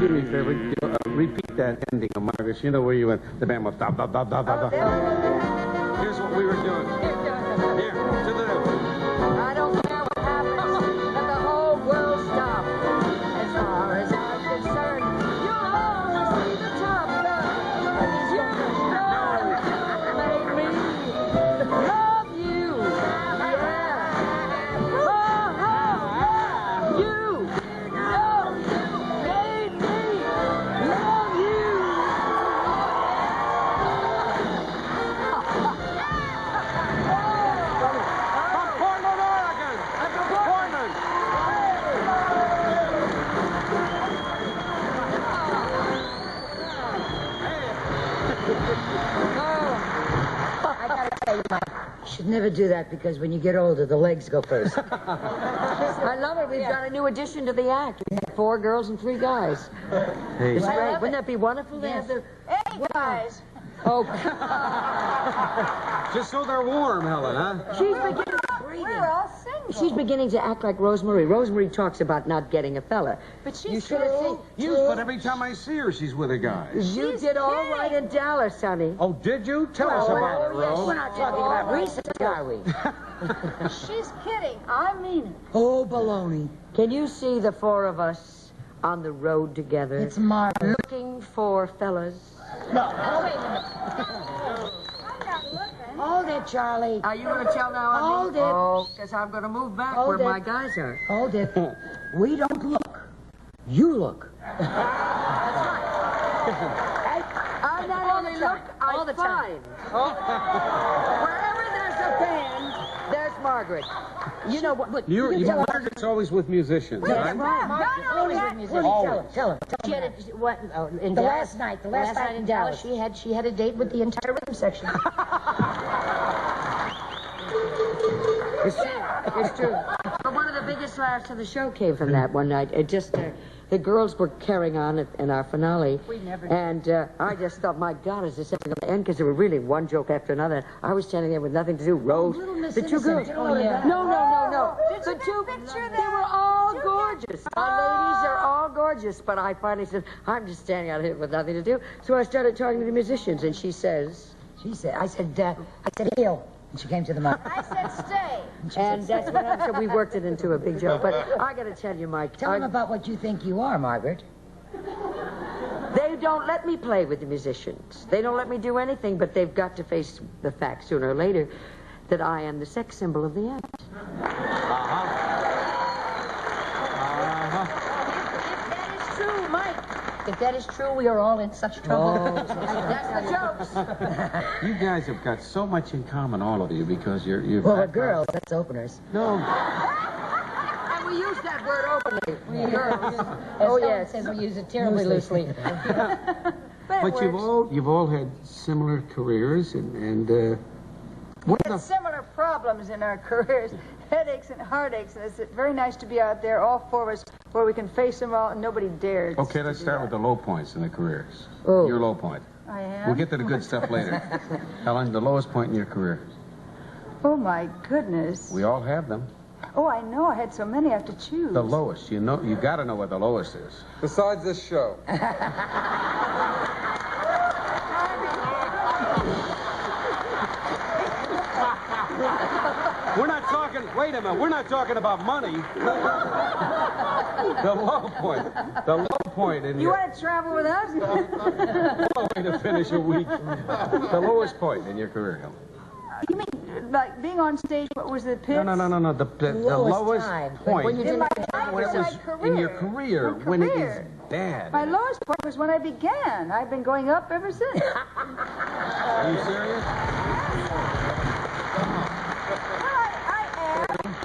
do me a favor? Repeat that ending of Margaret. You know where you went. The band was da da da da da da. Here's what we were doing. Here, to the left. I don't care what happens. Let the whole world stop. As far as I'm concerned, you'll always see the top. Because you're the star that made me love you. Yeah. Oh, yeah. You. Made me love you. From Portland, Oregon. Portland. I gotta tell you, Mike, you should never do that because when you get older, the legs go first. I love it. We've got a new addition to the act. We have 4 girls and 3 guys. Hey. It's great. Wouldn't that be wonderful? They have the... Hey, guys. Oh, Just so they're warm, Helen, huh? she's beginning to We're all single. She's beginning to act like Rosemary. Rosemary talks about not getting a fella. But she's You should have seen. But every time I see her, she's with a guy. You did all right in Dallas, honey. Oh, did you? Tell us about it, Rose. We're not talking about recent, are we? She's kidding. I mean it. Oh, baloney. Can you see the 4 of us on the road together? It's marvelous. Looking for fellas. No, wait a minute. I'm not looking. Hold it, Charlie. Are you going to tell now? Hold it. Oh, because I'm going to move back Hold where it. my guys are. Hold it. We don't look. You look. I not only look, I All the time. find. Wherever there's a band, there's Margaret. You know what? Margaret's always with musicians, right? Always with musicians. Tell him. She had what? Oh, in The Dallas? last night in Dallas, she had a date with the entire rhythm section. It's true. But one of the biggest laughs of the show came from that one night. It just, the girls were carrying on in our finale. We never did. And I just thought, my God, is this ever going to end? Because there were really one joke after another. I was standing there with nothing to do. Rose, Little Miss the 2 girls. Innocent. Oh, yeah. No. Did you The 2, picture they that? were all gorgeous. My ladies are all gorgeous. But I finally said, I'm just standing out here with nothing to do. So I started talking to the musicians, and she says... I said, heel. And she came to the mic. I said stay. And that's what happened. So we worked it into a big joke. But I got to tell you, Mike... Tell them about what you think you are, Margaret. They don't let me play with the musicians. They don't let me do anything, but they've got to face the fact sooner or later that I am the sex symbol of the act. If that is true, we are all in such trouble. That's the jokes. You guys have got so much in common, all of you, because you're... Well, we're girls. That's openers. No. And we use that word openly. We girls. Oh, yes. says we use it terribly loosely. But you've all had similar careers, and We had similar problems in our careers, headaches and heartaches, and it's very nice to be out there, all 4 of us, where we can face them all and nobody dares. Okay, let's start with the low points in the careers. Oh. Your low point. I am. We'll get to the good stuff later. Helen, the lowest point in your career. Oh, my goodness. We all have them. Oh, I know. I had so many I have to choose. The lowest. You got to know what the lowest is. Besides this show. We're not talking... Wait a minute. We're not talking about money. The low point. The low point in You want to travel with us? low way to finish a week. The lowest point in your career, Helen. You mean, like, being on stage, what was the pitch? No. The lowest time. point. When you In my when it was career. in your career, My when it is career. bad. My lowest point was when I began. I've been going up ever since. Are you serious?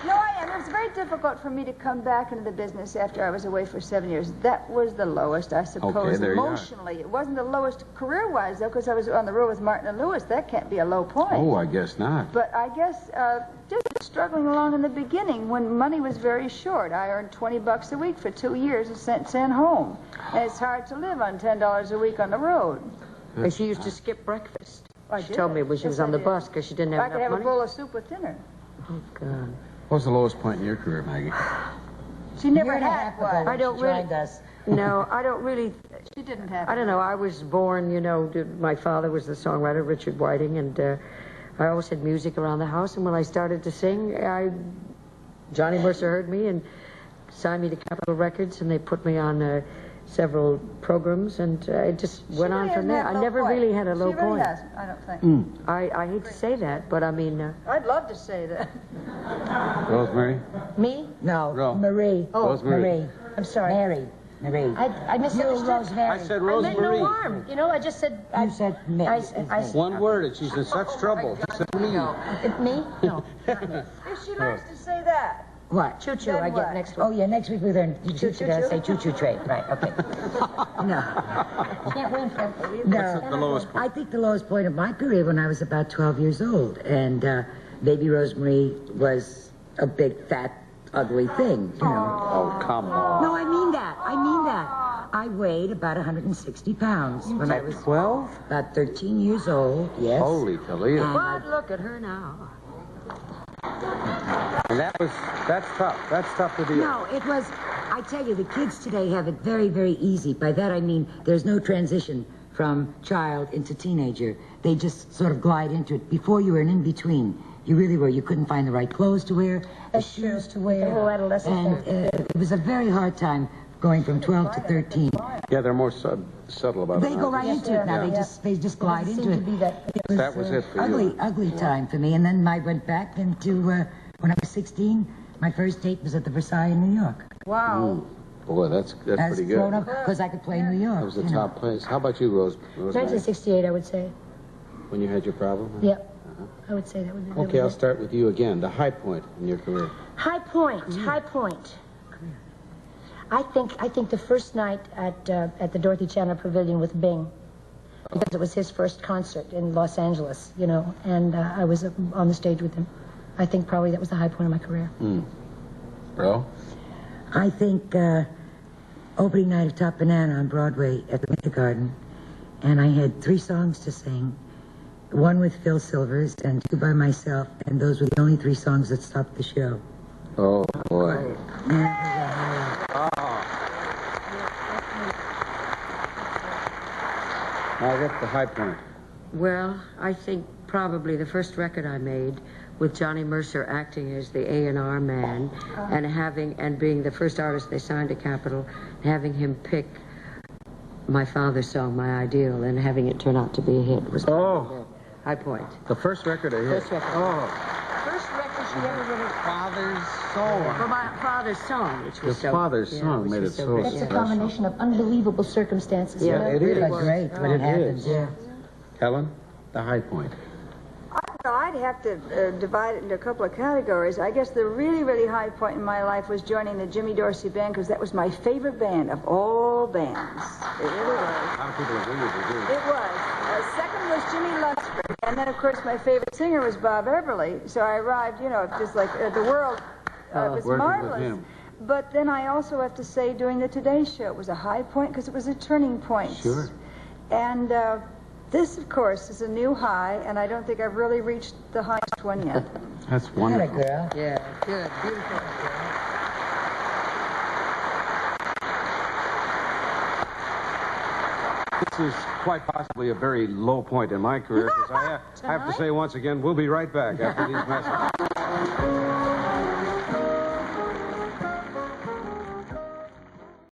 I am. It was very difficult for me to come back into the business after I was away for 7 years. That was the lowest, I suppose, Okay, there you are. emotionally. It wasn't the lowest career-wise, though, because I was on the road with Martin and Lewis. That can't be a low point. Oh, I guess not. But I guess just struggling along in the beginning when money was very short. I earned $20 a week for 2 years and sent home. And it's hard to live on $10 a week on the road. And she used to skip breakfast. I She did. told me when she was Yes, on I the did. bus because she didn't have I could enough have money. a bowl of soup with dinner. Oh, God. What was the lowest point in your career, Maggie? She never Year and a had half ago one. when I don't she really- joined us. No, I don't really. She didn't have I don't know. I was born, my father was the songwriter, Richard Whiting, and I always had music around the house. And when I started to sing, Johnny Mercer heard me and signed me to Capitol Records, and they put me on several programs, and it just went on from there. I never really had a low She really point. hasn't, I don't think. I hate to say that, but I mean, I'd love to say that. Rosemary? Me? No. No. Marie. Oh, Rosemary. Marie. I'm sorry. Marie. Marie. I misunderstood. You, Rosemary. I said I meant Rosemary. no harm. I just said... You said me. I One word, and she's in such trouble. She said me. me? No. If she learns to say that. What? Choo-choo, Then I what? get next Oh, week. yeah, next week we learn. You gotta say choo-choo train. Right, okay. No. Can't win for No. The lowest point. I think the lowest point of my career when I was about 12 years old. And Baby Rosemary was a big, fat, ugly thing, Oh, come on. No, I mean that. I weighed about 160 pounds when I was 12? about 13 years old, yes. Holy Toledo. but look at her now. And that's tough. That's tough to deal. No, it was, I tell you, the kids today have it very, very easy. By that I mean there's no transition from child into teenager. They just sort of glide into it. Before you were an in-between. You really were. You couldn't find the right clothes to wear, the shoes to wear. The whole adolescence And it was a very hard time going from 12 to 13. Yeah, they're more subtle about it. They go right into it now. Yeah. They just glide into seem it. to be that. That was it for you. Ugly time for me. And then I went back into, when I was 16, my first date was at the Versailles in New York. Wow. Boy, that's As pretty good. grown up, because I could play New York. That was the you know. top place. How about you, Rosemary? 1968, I would say. When you had your problem? Yep. I would say that would be. Okay, I'll start with you again. The high point in your career. High point. High point. I think the first night at the Dorothy Chandler Pavilion with Bing, because it was his first concert in Los Angeles, and I was on the stage with him. I think probably that was the high point of my career. Bro? I think opening night of Top Banana on Broadway at the Winter Garden, and I had 3 songs to sing, one with Phil Silvers and 2 by myself, and those were the only 3 songs that stopped the show. Oh, boy. Margaret, the high point. Well, I think probably the first record I made with Johnny Mercer acting as the A&R man and being the first artist they signed to Capitol, having him pick my father's song, My Ideal, and having it turn out to be a hit was Oh, high point. the first record I hit. First record. Oh, First record she ever really... father's song. For my father's song, which was His so... father's yeah, song which made was it so great. That's a special. combination of unbelievable circumstances. Yeah, it is. But great when it happens, is. yeah. Helen, the high point. I'd have to divide it into a couple of categories. I guess the really, really high point in my life was joining the Jimmy Dorsey Band, because that was my favorite band of all bands. It really was. A lot of people agree with you. It was. Second was Jimmy Lunsford. And then, of course, my favorite singer was Bob Everly. So I arrived, just like the world. It was working with marvelous. him. But then I also have to say doing the Today Show was a high point because it was a turning point. Sure. And this, of course, is a new high, and I don't think I've really reached the highest one yet. That's Atta wonderful. girl. Yeah, good, beautiful. This is quite possibly a very low point in my career, because I have to say once again, we'll be right back after these messages.